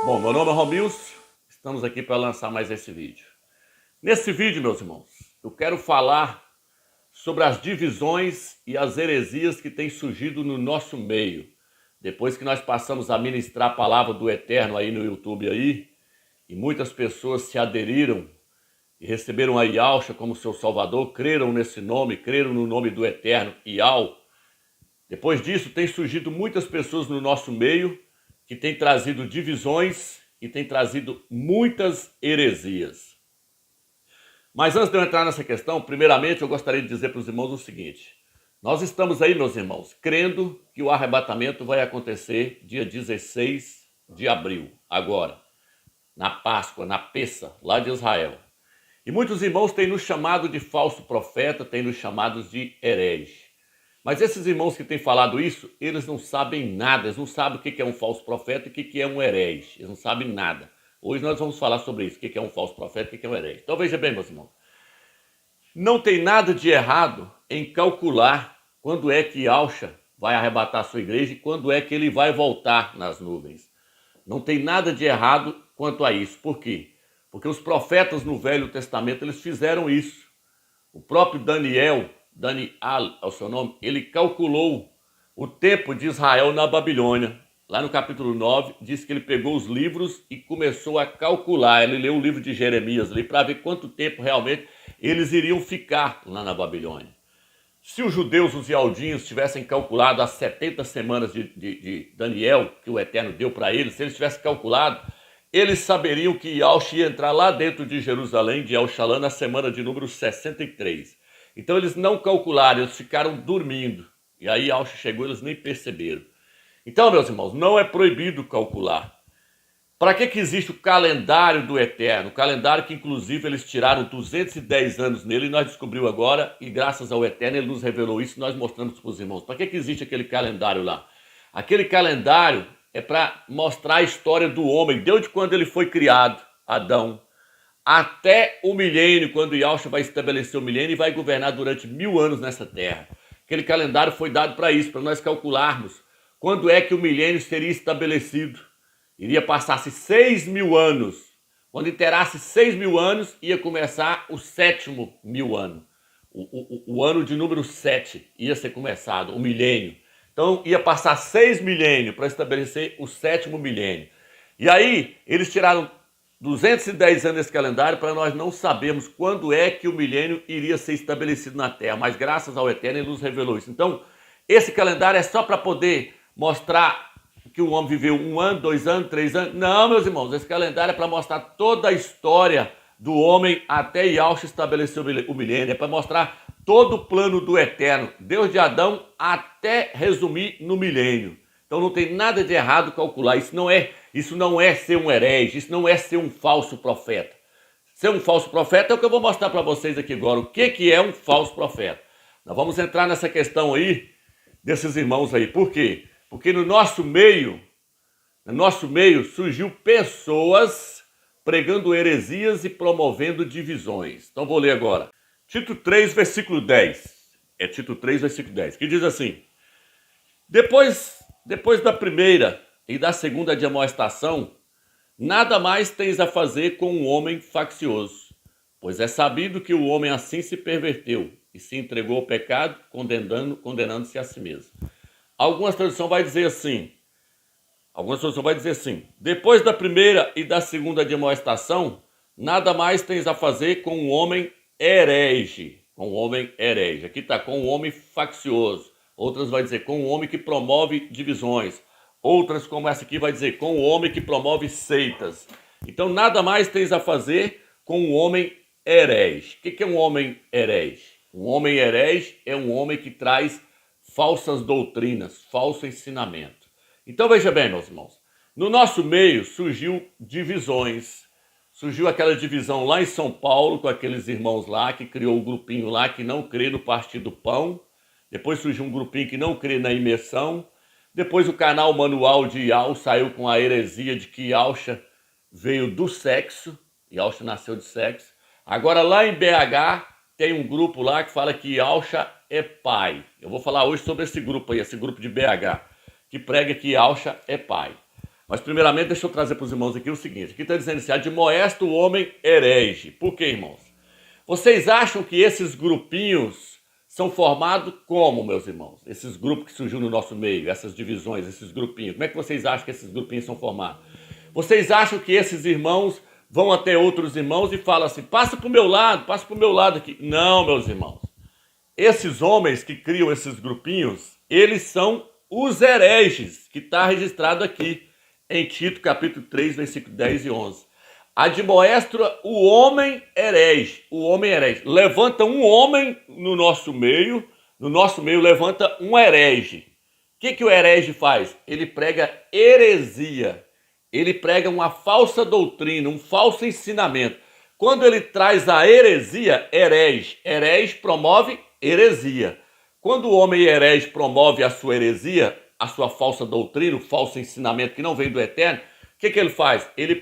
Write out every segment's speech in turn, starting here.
Bom, meu nome é Romilson, estamos aqui para lançar mais esse vídeo. Nesse vídeo, meus irmãos, eu quero falar sobre as divisões e as heresias que têm surgido no nosso meio. Depois que nós passamos a ministrar a palavra do Eterno aí no YouTube aí, e muitas pessoas se aderiram e receberam a Yahshua como seu Salvador, creram nesse nome, creram no nome do Eterno, Yahweh. Depois disso, tem surgido muitas pessoas no nosso meio que têm trazido divisões e têm trazido muitas heresias. Mas antes de eu entrar nessa questão, primeiramente eu gostaria de dizer para os irmãos o seguinte: nós estamos aí, meus irmãos, crendo que o arrebatamento vai acontecer dia 16 de abril, agora, na Páscoa, na Pessa, lá de Israel. E muitos irmãos têm nos chamado de falso profeta, têm nos chamado de herege. Mas esses irmãos que têm falado isso, eles não sabem nada, eles não sabem o que é um falso profeta e o que é um herege, eles não sabem nada. Hoje nós vamos falar sobre isso, o que é um falso profeta e o que é um herege. Então veja bem, meus irmãos, não tem nada de errado em calcular quando é que Yahshua vai arrebatar a sua igreja e quando é que ele vai voltar nas nuvens. Não tem nada de errado quanto a isso. Por quê? Porque os profetas no Velho Testamento, eles fizeram isso. O próprio Daniel é o seu nome, ele calculou o tempo de Israel na Babilônia. Lá no capítulo 9, diz que ele pegou os livros e começou a calcular. Ele leu o livro de Jeremias ali para ver quanto tempo realmente eles iriam ficar lá na Babilônia. Se os judeus, os ialdinhos, tivessem calculado as 70 semanas de Daniel, que o Eterno deu para eles, se eles tivessem calculado, eles saberiam que Yahshua ia entrar lá dentro de Jerusalém, de El-Shalom, na semana de número 63. Então eles não calcularam, eles ficaram dormindo. E aí Yahshua chegou, eles nem perceberam. Então, meus irmãos, não é proibido calcular. Para que existe o calendário do Eterno? O calendário que, inclusive, eles tiraram 210 anos nele e nós descobrimos agora, e graças ao Eterno, ele nos revelou isso e nós mostramos para os irmãos. Para que existe aquele calendário lá? Aquele calendário é para mostrar a história do homem, desde quando ele foi criado, Adão, até o milênio, quando Yahshua vai estabelecer o milênio e vai governar durante 1000 anos nessa terra. Aquele calendário foi dado para isso, para nós calcularmos quando é que o milênio seria estabelecido. Iria passar-se 6.000 anos. Quando inteirasse 6.000 anos, ia começar o 7º mil ano. O ano de número 7 ia ser começado, o milênio. Então ia passar 6 milênios para estabelecer o 7º milênio. E aí eles tiraram 210 anos desse calendário para nós não sabermos quando é que o milênio iria ser estabelecido na Terra. Mas graças ao Eterno ele nos revelou isso. Então esse calendário é só para poder mostrar que o homem viveu 1 ano, 2 anos, 3 anos. Não, meus irmãos, esse calendário é para mostrar toda a história do homem até Yahshua estabelecer o milênio. É para mostrar todo o plano do Eterno, desde Adão até resumir no milênio. Então não tem nada de errado calcular. Isso não é ser um herege, isso não é ser um falso profeta. Ser um falso profeta é o que eu vou mostrar para vocês aqui agora. O que é um falso profeta? Nós vamos entrar nessa questão aí, desses irmãos aí. Por quê? Porque no nosso meio surgiu pessoas pregando heresias e promovendo divisões. Então vou ler agora. Tito 3, versículo 10. É Tito 3, versículo 10, que diz assim: Depois da primeira e da segunda demonstração, nada mais tens a fazer com um homem faccioso, pois é sabido que o homem assim se perverteu e se entregou ao pecado, condenando-se a si mesmo. Algumas traduções vai dizer assim, depois da primeira e da segunda demonstração, nada mais tens a fazer com um homem herege. Aqui está com um homem faccioso. Outras vai dizer com um homem que promove divisões. Outras, como essa aqui, vai dizer com um homem que promove seitas. Então, nada mais tens a fazer com um homem herege. O que é um homem herege? Um homem herege é um homem que traz falsas doutrinas, falso ensinamento. Então veja bem, meus irmãos, no nosso meio surgiu divisões. Surgiu aquela divisão lá em São Paulo, com aqueles irmãos lá, que criou um grupinho lá que não crê no Partido Pão. Depois surgiu um grupinho que não crê na imersão. Depois o canal Manual de Yahshua saiu com a heresia de que Yahshua veio do sexo. Yahshua nasceu de sexo. Agora lá em BH tem um grupo lá que fala que Yahshua é pai. Eu vou falar hoje sobre esse grupo aí, esse grupo de BH, que prega que Yahshua é pai. Mas primeiramente deixa eu trazer para os irmãos aqui o seguinte. Aqui está dizendo assim, admoesta o homem herege. Por quê, irmãos? Vocês acham que esses grupinhos são formados como, meus irmãos? Esses grupos que surgiram no nosso meio, essas divisões, esses grupinhos. Como é que vocês acham que esses grupinhos são formados? Vocês acham que esses irmãos vão até outros irmãos e falam assim, passa para o meu lado aqui. Não, meus irmãos. Esses homens que criam esses grupinhos, eles são os hereges, que está registrado aqui em Tito, capítulo 3, versículo 10 e 11. Admoesta o homem herege, levanta um homem no nosso meio levanta um herege. O que o herege faz? Ele prega heresia, ele prega uma falsa doutrina, um falso ensinamento. Quando ele traz a heresia, herege promove heresia. Quando o homem herege promove a sua heresia, a sua falsa doutrina, o falso ensinamento que não vem do eterno, o que ele faz? Ele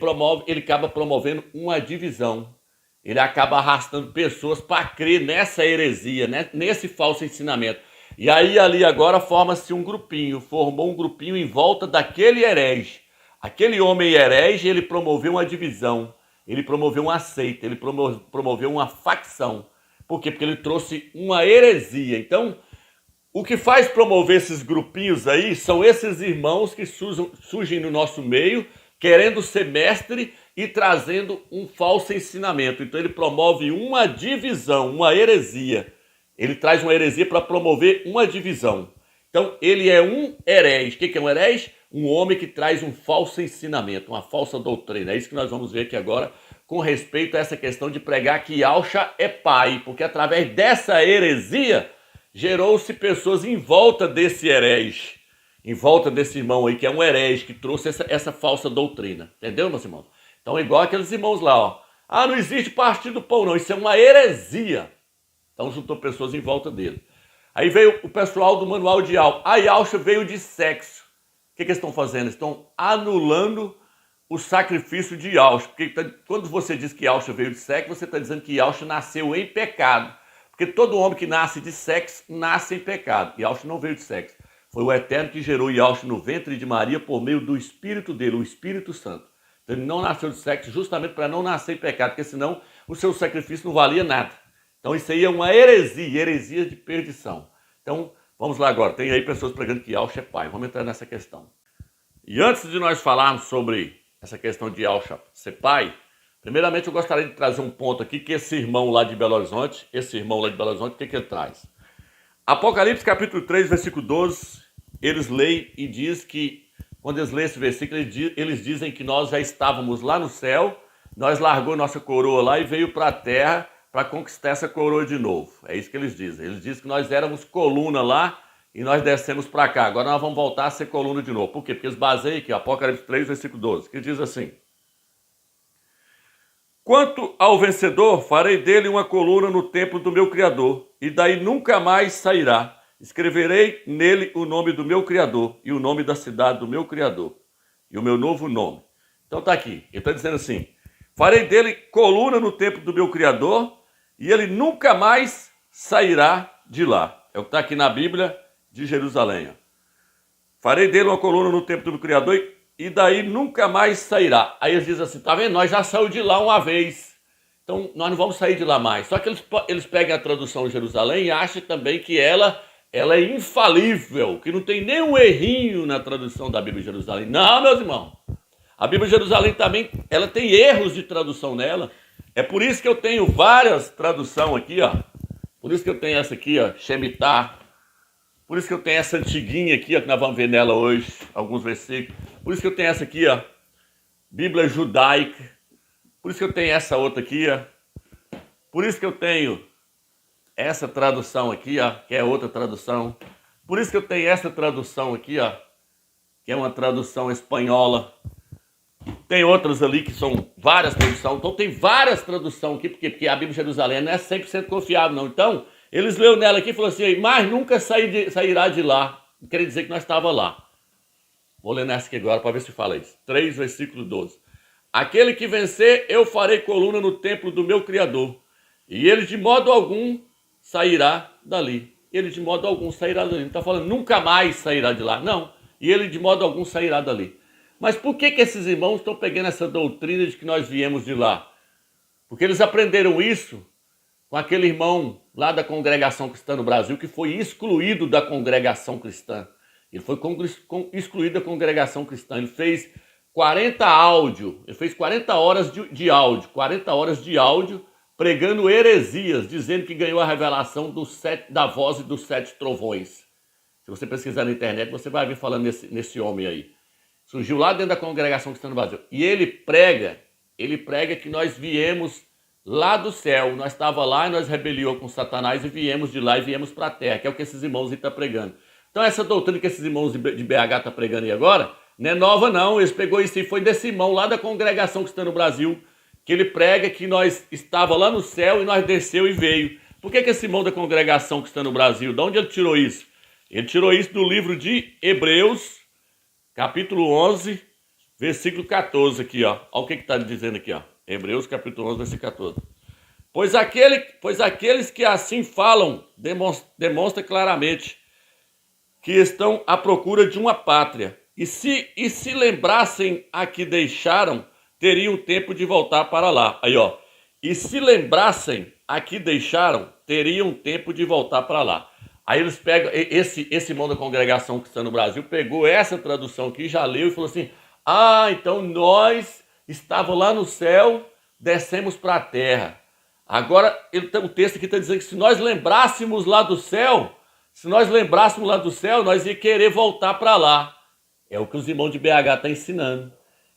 acaba promovendo uma divisão. Ele acaba arrastando pessoas para crer nessa heresia, né? Nesse falso ensinamento. E aí ali agora forma-se um grupinho, formou um grupinho em volta daquele herege. Aquele homem herege, ele promoveu uma divisão, ele promoveu uma seita, ele promoveu uma facção. Por quê? Porque ele trouxe uma heresia. Então, o que faz promover esses grupinhos aí são esses irmãos que surgem no nosso meio, querendo ser mestre e trazendo um falso ensinamento. Então ele promove uma divisão, uma heresia. Ele traz uma heresia para promover uma divisão. Então ele é um herege. O que é um herege? Um homem que traz um falso ensinamento, uma falsa doutrina. É isso que nós vamos ver aqui agora com respeito a essa questão de pregar que Yahshua é pai, porque através dessa heresia gerou-se pessoas em volta desse herege, em volta desse irmão aí, que é um herege, que trouxe essa falsa doutrina. Entendeu, meus irmãos? Então, igual aqueles irmãos lá, ó. Ah, não existe partido do pão, não. Isso é uma heresia. Então, juntou pessoas em volta dele. Aí veio o pessoal do manual de Yahshua. A Yahshua veio de sexo. O que eles estão fazendo? Estão anulando o sacrifício de Yahshua. Porque quando você diz que Yahshua veio de sexo, você está dizendo que Yahshua nasceu em pecado. Porque todo homem que nasce de sexo, nasce em pecado. Yahshua não veio de sexo. Foi o Eterno que gerou Yahshua no ventre de Maria por meio do Espírito dele, o Espírito Santo. Então ele não nasceu de sexo justamente para não nascer em pecado, porque senão o seu sacrifício não valia nada. Então isso aí é uma heresia de perdição. Então vamos lá agora. Tem aí pessoas pregando que Yahshua é pai. Vamos entrar nessa questão. E antes de nós falarmos sobre essa questão de Yahshua ser pai, primeiramente eu gostaria de trazer um ponto aqui, que esse irmão lá de Belo Horizonte, o que ele traz? Apocalipse capítulo 3, versículo 12, eles leem e diz que, quando eles leem esse versículo, eles dizem que nós já estávamos lá no céu, nós largou nossa coroa lá e veio para a terra para conquistar essa coroa de novo. É isso que eles dizem. Eles dizem que nós éramos coluna lá e nós descemos para cá. Agora nós vamos voltar a ser coluna de novo. Por quê? Porque eles baseiam aqui, Apocalipse 3, versículo 12, que diz assim: quanto ao vencedor, farei dele uma coluna no templo do meu Criador, e daí nunca mais sairá. Escreverei nele o nome do meu Criador, e o nome da cidade do meu Criador, e o meu novo nome. Então tá aqui, ele está dizendo assim: farei dele coluna no templo do meu Criador, e ele nunca mais sairá de lá. É o que está aqui na Bíblia de Jerusalém. Farei dele uma coluna no templo do meu Criador, e daí nunca mais sairá. Aí eles dizem assim, tá vendo? Nós já saímos de lá uma vez, então nós não vamos sair de lá mais. Só que eles pegam a tradução de Jerusalém e acham também que ela é infalível, que não tem nenhum errinho na tradução da Bíblia de Jerusalém. Não, meus irmãos. A Bíblia de Jerusalém também, ela tem erros de tradução nela. É por isso que eu tenho várias traduções aqui, ó. Por isso que eu tenho essa aqui, ó, Shemitah. Por isso que eu tenho essa antiguinha aqui, ó, que nós vamos ver nela hoje, alguns versículos. Por isso que eu tenho essa aqui, ó, Bíblia Judaica. Por isso que eu tenho essa outra aqui, ó. Por isso que eu tenho essa tradução aqui, ó, que é outra tradução. Por isso que eu tenho essa tradução aqui, ó, que é uma tradução espanhola. Tem outras ali que são várias traduções. Então tem várias traduções aqui, porque a Bíblia de Jerusalém não é 100% confiável, não. Então, eles leram nela aqui e falaram assim, mas nunca sairá de lá. Quer dizer que nós estávamos lá. Vou ler nessa aqui agora para ver se fala isso. 3, versículo 12. Aquele que vencer, eu farei coluna no templo do meu Criador, e ele de modo algum sairá dali. Ele de modo algum sairá dali. Não está falando nunca mais sairá de lá. Não. E ele de modo algum sairá dali. Mas por que esses irmãos estão pegando essa doutrina de que nós viemos de lá? Porque eles aprenderam isso com aquele irmão lá da Congregação Cristã no Brasil, que foi excluído da Congregação Cristã. Ele foi excluído da Congregação Cristã. Ele fez 40 horas de áudio, 40 horas de áudio, pregando heresias, dizendo que ganhou a revelação da voz e dos 7 trovões. Se você pesquisar na internet, você vai ver falando nesse homem aí. Surgiu lá dentro da Congregação Cristã no Brasil. E ele prega que nós viemos lá do céu. Nós estávamos lá e nós rebeliou com Satanás e viemos de lá e viemos para a terra, que é o que esses irmãos estão pregando. Então essa doutrina que esses irmãos de BH estão pregando aí agora, não é nova não. Eles pegou isso e foi desse irmão lá da Congregação Cristã no Brasil, que ele prega que nós estava lá no céu e nós desceu e veio. Por que esse irmão da Congregação Cristã no Brasil, de onde ele tirou isso? Ele tirou isso do livro de Hebreus, capítulo 11, versículo 14 aqui, ó. Olha o que está dizendo aqui, ó. Hebreus, capítulo 11, versículo 14. Pois aqueles que assim falam demonstra claramente que estão à procura de uma pátria. E se lembrassem a que deixaram, teriam tempo de voltar para lá. Aí, ó. E se lembrassem a que deixaram, teriam tempo de voltar para lá. Aí eles pegam, esse irmão da Congregação Cristã no Brasil pegou essa tradução aqui, já leu e falou assim, então nós estávamos lá no céu, descemos para a terra. Agora, o texto aqui está dizendo que se nós lembrássemos lá do céu, nós ia querer voltar para lá. É o que os irmãos de BH estão ensinando.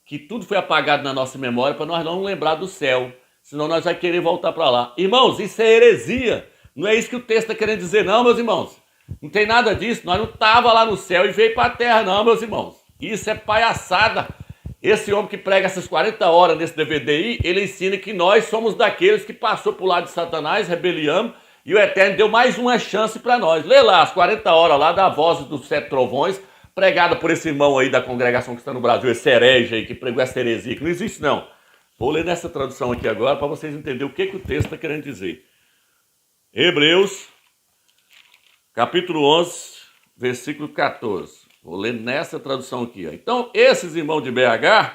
Que tudo foi apagado na nossa memória para nós não lembrar do céu. Senão nós vamos querer voltar para lá. Irmãos, isso é heresia. Não é isso que o texto está querendo dizer, não, meus irmãos. Não tem nada disso. Nós não estávamos lá no céu e veio para a terra, não, meus irmãos. Isso é palhaçada. Esse homem que prega essas 40 horas nesse DVD aí, ele ensina que nós somos daqueles que passou por lado de Satanás, rebeliamos, e o Eterno deu mais uma chance para nós. Lê lá as 40 horas lá da voz dos 7 trovões, pregada por esse irmão aí da Congregação que está no Brasil, esse herege aí que pregou essa heresia, que não existe não. Vou ler nessa tradução aqui agora para vocês entenderem o que o texto está querendo dizer. Hebreus, capítulo 11, versículo 14. Vou ler nessa tradução aqui. Ó. Então, esses irmãos de BH,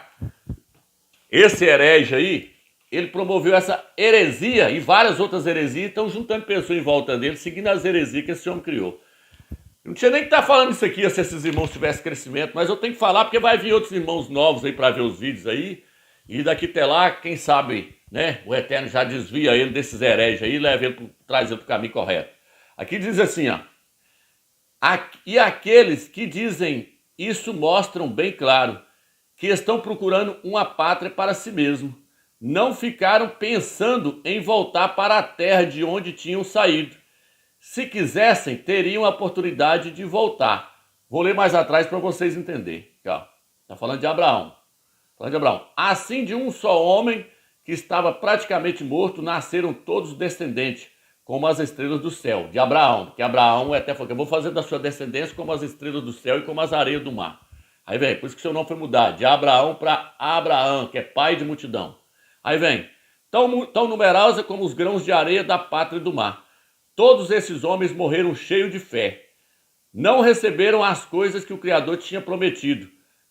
esse herege aí, ele promoveu essa heresia e várias outras heresias, estão juntando pessoas em volta dele, seguindo as heresias que esse homem criou. Não tinha nem que estar falando isso aqui se esses irmãos tivessem crescimento, mas eu tenho que falar porque vai vir outros irmãos novos aí para ver os vídeos aí, e daqui até lá, quem sabe, né, o Eterno já desvia ele desses hereges aí e traz ele para o caminho correto. Aqui diz assim, ó. E aqueles que dizem isso mostram bem claro que estão procurando uma pátria para si mesmo. Não ficaram pensando em voltar para a terra de onde tinham saído. Se quisessem, teriam a oportunidade de voltar. Vou ler mais atrás para vocês entenderem. Está falando de Abraão. Assim, de um só homem que estava praticamente morto, nasceram todos descendentes, como as estrelas do céu, de Abraão. Porque Abraão até falou que eu vou fazer da sua descendência como as estrelas do céu e como as areias do mar. Aí vem, por isso que seu nome foi mudado, de Abraão para Abraão, que é pai de multidão. Aí vem, tão numerosa como os grãos de areia da pátria do mar. Todos esses homens morreram cheios de fé. Não receberam as coisas que o Criador tinha prometido,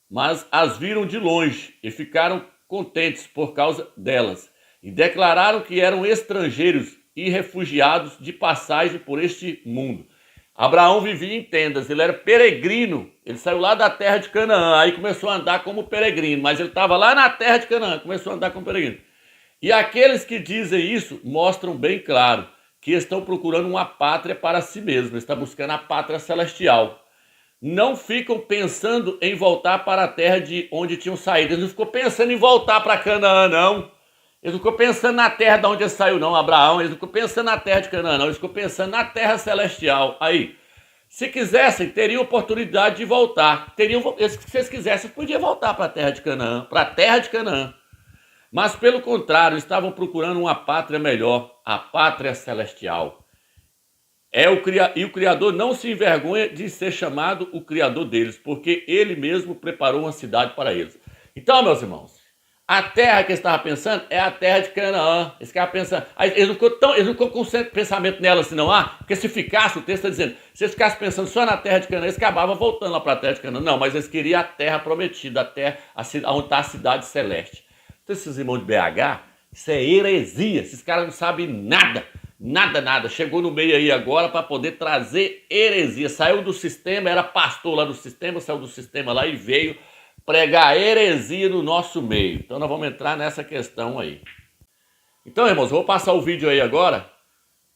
mas as viram de longe e ficaram contentes por causa delas. E declararam que eram estrangeiros e refugiados de passagem por este mundo. Abraão vivia em tendas, ele era peregrino, ele saiu lá da terra de Canaã, aí começou a andar como peregrino, mas ele estava lá na terra de Canaã, começou a andar como peregrino. E aqueles que dizem isso mostram bem claro que estão procurando uma pátria para si mesmos, estão buscando a pátria celestial. Não ficam pensando em voltar para a terra de onde tinham saído, eles não ficam pensando em voltar para Canaã, não. Eles não ficou pensando na terra de onde ele saiu, não, Abraão. Eles não ficou pensando na terra de Canaã, não. Eles ficou pensando na terra celestial. Aí, se quisessem, teriam oportunidade de voltar. Se eles quisessem, podiam voltar para a terra de Canaã, Mas, pelo contrário, estavam procurando uma pátria melhor, a pátria celestial. E o Criador não se envergonha de ser chamado o Criador deles, porque ele mesmo preparou uma cidade para eles. Então, meus irmãos, A terra que eles estavam pensando é a terra de Canaã. Eles ficavam pensando. Aí eles não ficou com pensamento nela assim, não. Porque se ficasse, o texto está dizendo, se eles ficassem pensando só na terra de Canaã, eles acabavam voltando lá para a terra de Canaã. Não, mas eles queriam a terra prometida, a terra onde está a cidade celeste. Então, esses irmãos de BH, isso é heresia. Esses caras não sabem nada. Nada. Chegou no meio aí agora para poder trazer heresia. Saiu do sistema, era pastor lá do sistema, saiu do sistema lá e veio pregar heresia no nosso meio. Então nós vamos entrar nessa questão aí. Então, irmãos, eu vou passar o vídeo aí agora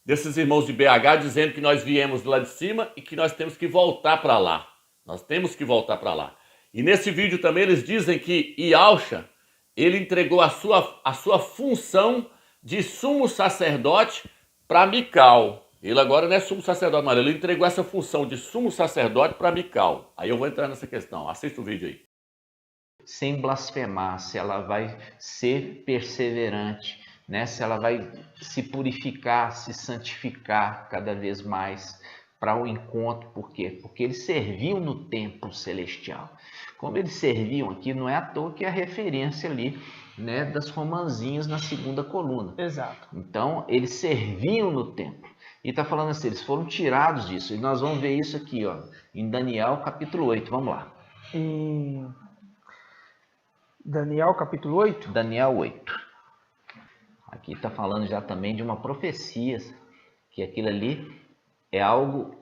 desses irmãos de BH dizendo que nós viemos lá de cima e que nós temos que voltar para lá. Nós temos que voltar para lá. E nesse vídeo também eles dizem que Yahusha, ele entregou a sua função de sumo sacerdote para Mical. Ele agora não é sumo sacerdote, mas ele entregou essa função de sumo sacerdote para Mical. Aí eu vou entrar nessa questão. Assista o vídeo aí. Sem blasfemar, se ela vai ser perseverante, né? Se ela vai se purificar, se santificar cada vez mais para o encontro. Por quê? Porque eles serviam no templo celestial. Como eles serviam aqui, não é à toa que é a referência ali, né, das romanzinhas na segunda coluna. Exato. Então, eles serviam no templo. E está falando assim, eles foram tirados disso. E nós vamos ver isso aqui, ó, em Daniel capítulo 8. Vamos lá. Em Daniel capítulo 8? Daniel 8. Aqui está falando já também de uma profecia, que aquilo ali é algo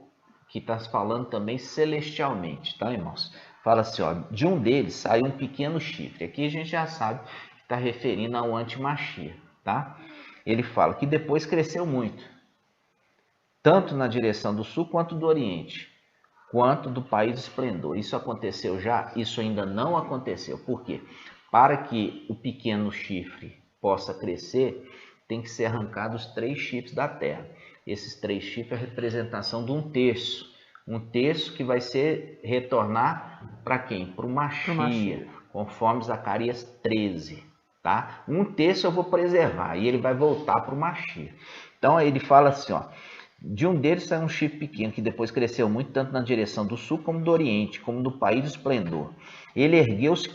que está falando também celestialmente, tá, irmãos? Fala assim, ó, de um deles saiu um pequeno chifre. Aqui a gente já sabe que está referindo ao antimachia, tá? Ele fala que depois cresceu muito, tanto na direção do sul quanto do oriente, quanto do país do esplendor. Isso aconteceu já? Isso ainda não aconteceu. Por quê? Para que o pequeno chifre possa crescer, tem que ser arrancados 3 chifres da terra. Esses 3 chifres é a representação de 1/3. 1/3 que vai retornar para quem? Para o Machia, conforme Zacarias 13. Tá? 1/3 eu vou preservar e ele vai voltar para o Machia. Então ele fala assim, ó. De um deles saiu um chifre pequeno, que depois cresceu muito, tanto na direção do sul como do oriente, como no país do esplendor. Ele ergueu-se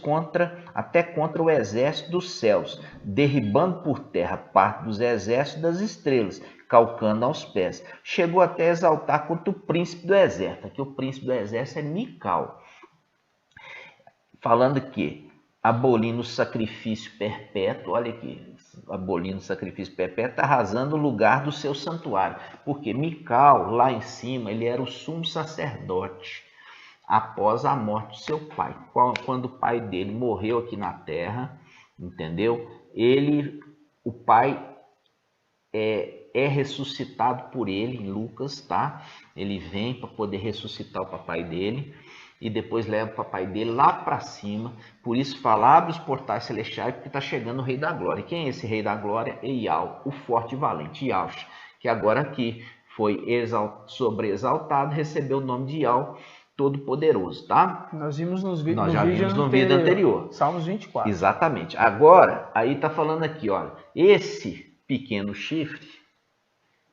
até contra o exército dos céus, derribando por terra parte dos exércitos das estrelas, calcando aos pés. Chegou até a exaltar contra o príncipe do exército. Aqui o príncipe do exército é Mical. Falando que abolindo o sacrifício perpétuo, olha aqui, abolindo o sacrifício perpétuo, está arrasando o lugar do seu santuário. Porque Mical, lá em cima, ele era o sumo sacerdote após a morte do seu pai. Quando o pai dele morreu aqui na terra, entendeu? O pai é ressuscitado por ele em Lucas, tá? Ele vem para poder ressuscitar o papai dele e depois leva o papai dele lá para cima. Por isso fala, abre os portais celestiais, porque está chegando o Rei da Glória. Quem é esse Rei da Glória? É Iau, o forte e valente, Yahusha, que agora aqui foi sobreexaltado, recebeu o nome de Iau, Todo-Poderoso, tá? Nós vimos no vídeo anterior. Salmos 24. Exatamente. Agora, aí está falando aqui, olha, esse pequeno chifre,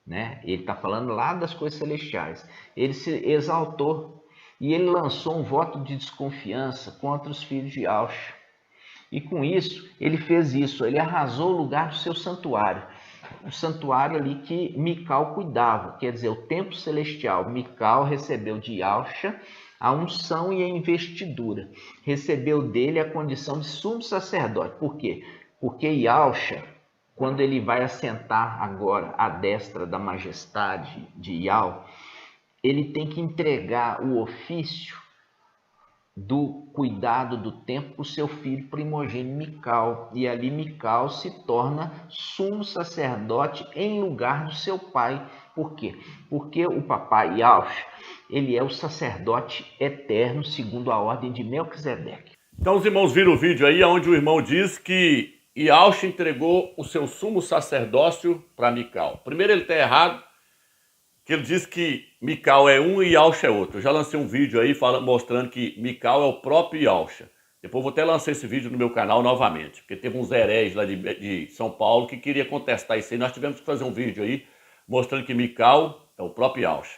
né? Ele está falando lá das coisas celestiais. Ele se exaltou e ele lançou um voto de desconfiança contra os filhos de Yahusha. E com isso, ele fez isso, ele arrasou o lugar do seu santuário. O santuário ali que Mical cuidava, quer dizer, o templo celestial. Mical recebeu de Yahusha a unção e a investidura. Recebeu dele a condição de sumo sacerdote. Por quê? Porque Yahusha, quando ele vai assentar agora à destra da majestade de Yahweh, ele tem que entregar o ofício do cuidado do templo para o seu filho primogênito Mical. E ali Mical se torna sumo sacerdote em lugar do seu pai. Por quê? Porque o papai Yahusha, ele é o sacerdote eterno segundo a ordem de Melquisedeque. Então os irmãos viram o vídeo aí onde o irmão diz que Yahusha entregou o seu sumo sacerdócio para Mical. Primeiro ele está errado, que ele diz que Mical é um e Yahusha é outro. Eu já lancei um vídeo aí mostrando que Mical é o próprio Yahusha. Depois vou até lançar esse vídeo no meu canal novamente, porque teve uns hereges lá de São Paulo que queria contestar isso aí. Nós tivemos que fazer um vídeo aí mostrando que Mical é o próprio Yahusha.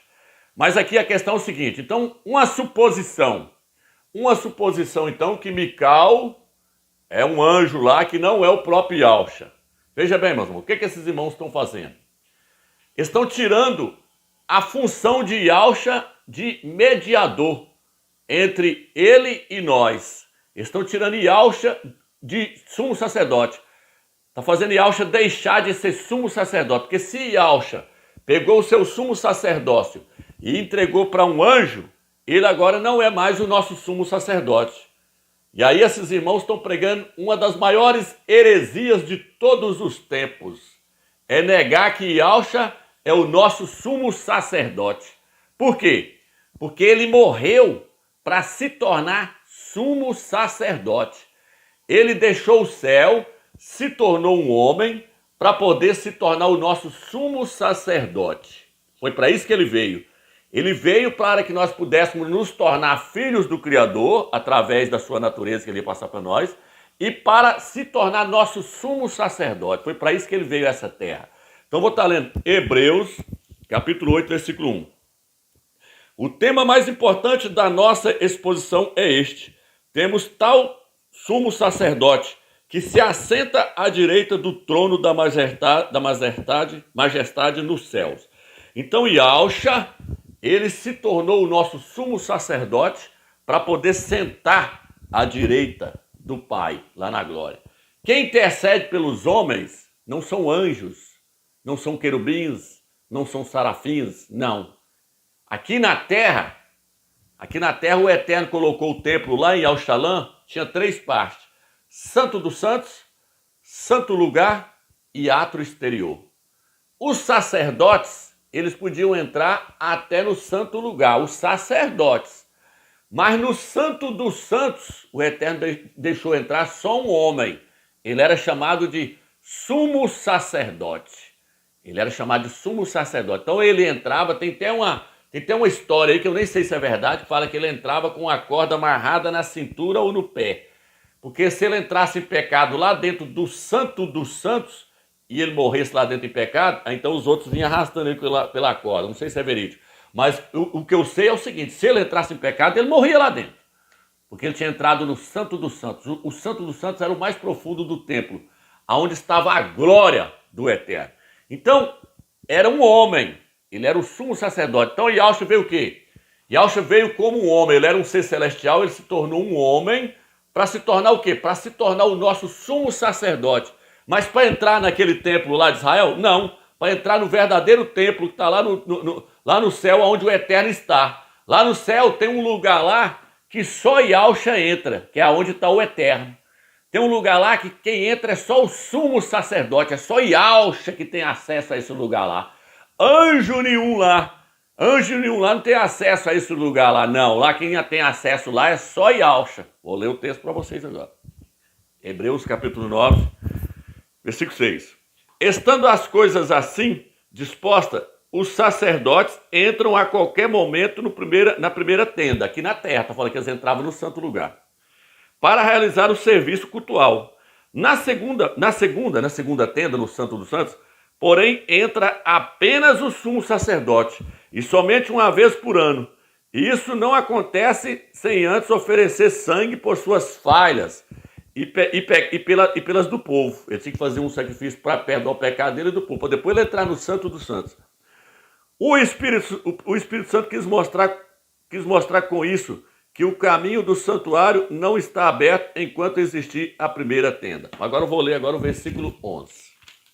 Mas aqui a questão é o seguinte, então uma suposição então que Mical é um anjo lá que não é o próprio Yahshua. Veja bem, meus irmãos, o que esses irmãos estão fazendo? Estão tirando a função de Yahshua de mediador entre ele e nós. Estão tirando Yahshua de sumo sacerdote. Está fazendo Yahshua deixar de ser sumo sacerdote. Porque se Yahshua pegou o seu sumo sacerdócio e entregou para um anjo, ele agora não é mais o nosso sumo sacerdote. E aí esses irmãos estão pregando uma das maiores heresias de todos os tempos. É negar que Yahshua é o nosso sumo sacerdote. Por quê? Porque ele morreu para se tornar sumo sacerdote. Ele deixou o céu, se tornou um homem para poder se tornar o nosso sumo sacerdote. Foi para isso que ele veio. Ele veio para que nós pudéssemos nos tornar filhos do Criador, através da sua natureza que ele ia passar para nós, e para se tornar nosso sumo sacerdote. Foi para isso que ele veio a essa terra. Então vou estar lendo Hebreus, capítulo 8, versículo 1. O tema mais importante da nossa exposição é este. Temos tal sumo sacerdote que se assenta à direita do trono da majestade nos céus. Então Yahshua, ele se tornou o nosso sumo sacerdote para poder sentar à direita do Pai, lá na glória. Quem intercede pelos homens não são anjos, não são querubins, não são serafins, não. Aqui na terra o Eterno colocou o templo lá em Yahushalã, tinha 3 partes. Santo dos Santos, Santo Lugar e Átrio Exterior. Os sacerdotes, eles podiam entrar até no Santo Lugar, os sacerdotes. Mas no Santo dos Santos, o Eterno deixou entrar só um homem. Ele era chamado de sumo sacerdote. Ele era chamado de sumo sacerdote. Então ele entrava, tem até uma história aí que eu nem sei se é verdade, que fala que ele entrava com a corda amarrada na cintura ou no pé. Porque se ele entrasse em pecado lá dentro do Santo dos Santos e ele morresse lá dentro em pecado, então os outros vinham arrastando ele pela corda. Não sei se é verídico. Mas o que eu sei é o seguinte, se ele entrasse em pecado, ele morria lá dentro. Porque ele tinha entrado no Santo dos Santos. O Santo dos Santos era o mais profundo do templo, onde estava a glória do Eterno. Então, era um homem. Ele era o sumo sacerdote. Então Yahshua veio o quê? Yahshua veio como um homem. Ele era um ser celestial, ele se tornou um homem para se tornar o quê? Para se tornar o nosso sumo sacerdote. Mas para entrar naquele templo lá de Israel? Não. Para entrar no verdadeiro templo que está lá no céu, onde o Eterno está. Lá no céu tem um lugar lá que só Yahshua entra, que é onde está o Eterno. Tem um lugar lá que quem entra é só o sumo sacerdote, é só Yahshua que tem acesso a esse lugar lá. Anjo nenhum lá não tem acesso a esse lugar lá, não. Lá quem tem acesso lá é só Yahshua. Vou ler o texto para vocês agora. Hebreus capítulo 9, versículo 6. Estando as coisas assim dispostas, os sacerdotes entram a qualquer momento na primeira tenda, aqui na terra. Está falando que eles entravam no santo lugar, para realizar o serviço cultual. Na segunda tenda, no Santo dos Santos, porém, entra apenas o sumo sacerdote, e somente uma vez por ano. E isso não acontece sem antes oferecer sangue por suas falhas e pelas do povo. Ele tinha que fazer um sacrifício para perdoar o pecado dele e do povo, para depois ele entrar no Santo dos Santos. O Espírito Santo quis mostrar com isso que o caminho do santuário não está aberto enquanto existir a primeira tenda. Agora eu vou ler agora o versículo 11.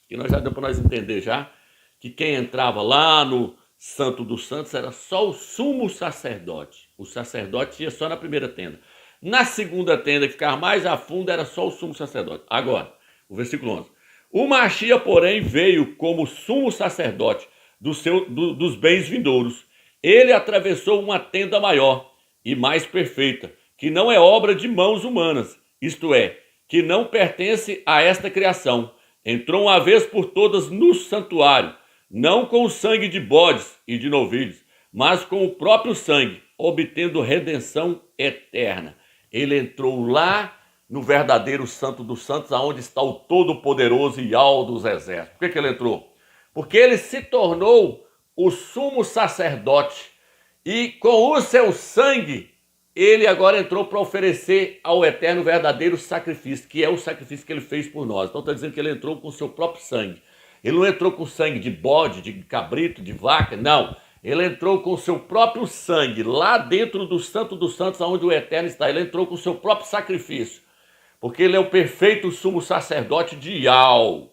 E já deu para nós entender já que quem entrava lá no Santo dos Santos era só o sumo sacerdote. O sacerdote ia só na primeira tenda. Na segunda tenda, que ficava mais a fundo, era só o sumo sacerdote. Agora, o versículo 11. O Machia, porém, veio como sumo sacerdote dos bens vindouros. Ele atravessou uma tenda maior e mais perfeita, que não é obra de mãos humanas, isto é, que não pertence a esta criação. Entrou uma vez por todas no santuário, não com o sangue de bodes e de novilhos, mas com o próprio sangue, obtendo redenção eterna. Ele entrou lá no verdadeiro Santo dos Santos, aonde está o Todo-Poderoso Yahweh dos Exércitos. Por que ele entrou? Porque ele se tornou o sumo sacerdote e com o seu sangue ele agora entrou para oferecer ao Eterno verdadeiro sacrifício, que é o sacrifício que ele fez por nós. Então está dizendo que ele entrou com o seu próprio sangue. Ele não entrou com sangue de bode, de cabrito, de vaca, não. Ele entrou com o seu próprio sangue, lá dentro do Santo dos Santos, onde o Eterno está. Ele entrou com o seu próprio sacrifício, porque ele é o perfeito sumo sacerdote de Yahweh.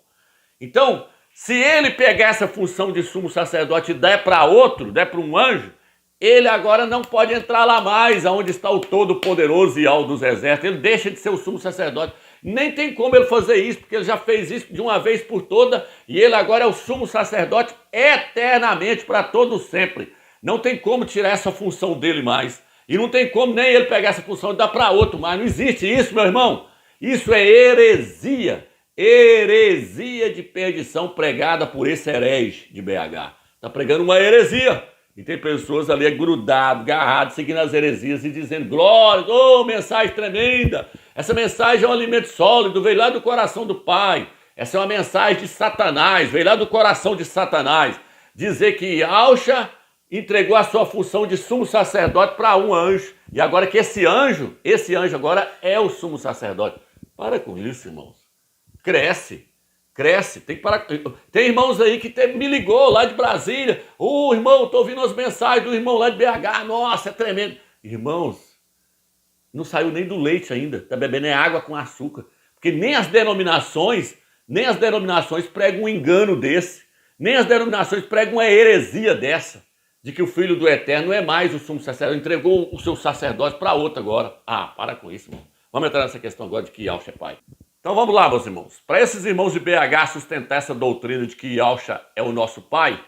Então, se ele pegar essa função de sumo sacerdote e der para outro, der para um anjo, ele agora não pode entrar lá mais, aonde está o Todo-Poderoso Yahweh dos Exércitos. Ele deixa de ser o sumo sacerdote. Nem tem como ele fazer isso, porque ele já fez isso de uma vez por toda, e ele agora é o sumo sacerdote eternamente, para todo sempre. Não tem como tirar essa função dele mais. E não tem como nem ele pegar essa função e dar para outro mais. Não existe isso, meu irmão. Isso é heresia. Heresia de perdição pregada por esse herege de BH. Está pregando uma heresia. E tem pessoas ali grudadas, agarradas, seguindo as heresias e dizendo: glória, oh, mensagem tremenda. Essa mensagem é um alimento sólido, veio lá do coração do Pai. Essa é uma mensagem de Satanás, veio lá do coração de Satanás. Dizer que Yahshua entregou a sua função de sumo sacerdote para um anjo. E agora que esse anjo agora é o sumo sacerdote. Para com isso, irmãos. Cresce. Tem que parar. Tem irmãos aí que me ligou lá de Brasília. Irmão, estou ouvindo as mensagens do irmão lá de BH. Nossa, é tremendo. Irmãos, não saiu nem do leite ainda. Está bebendo água com açúcar. Porque nem as denominações pregam um engano desse. Nem as denominações pregam uma heresia dessa. De que o Filho do Eterno não é mais o sumo sacerdote. Entregou o seu sacerdócio para outro agora. Para com isso, irmão. Vamos entrar nessa questão agora de que Yahshua é Pai. Então vamos lá, meus irmãos. Para esses irmãos de BH sustentar essa doutrina de que Yahshua é o nosso Pai,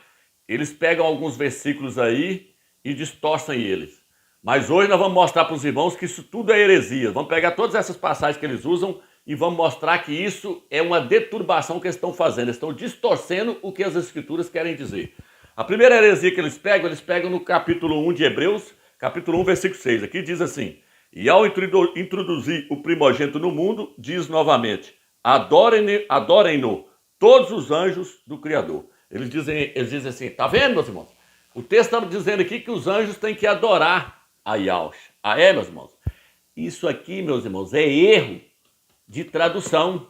eles pegam alguns versículos aí e distorcem eles. Mas hoje nós vamos mostrar para os irmãos que isso tudo é heresia. Vamos pegar todas essas passagens que eles usam e vamos mostrar que isso é uma deturbação que eles estão fazendo. Eles estão distorcendo o que as Escrituras querem dizer. A primeira heresia que eles pegam no capítulo 1 de Hebreus, capítulo 1, versículo 6. Aqui diz assim: e ao introduzir o primogênito no mundo, diz novamente: adorem-no todos os anjos do Criador. Eles dizem assim, tá vendo, meus irmãos? O texto está dizendo aqui que os anjos têm que adorar a Yahshua. Meus irmãos? Isso aqui, meus irmãos, é erro de tradução.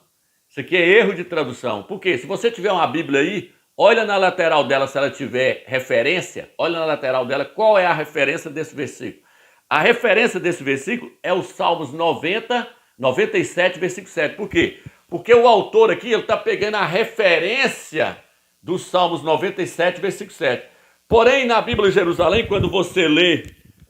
Isso aqui é erro de tradução. Por quê? Se você tiver uma Bíblia aí, olha na lateral dela, se ela tiver referência, olha na lateral dela qual é a referência desse versículo. A referência desse versículo é os Salmos 97, versículo 7. Por quê? Porque o autor aqui está pegando a referência dos Salmos 97, versículo 7. Porém, na Bíblia de Jerusalém, quando você lê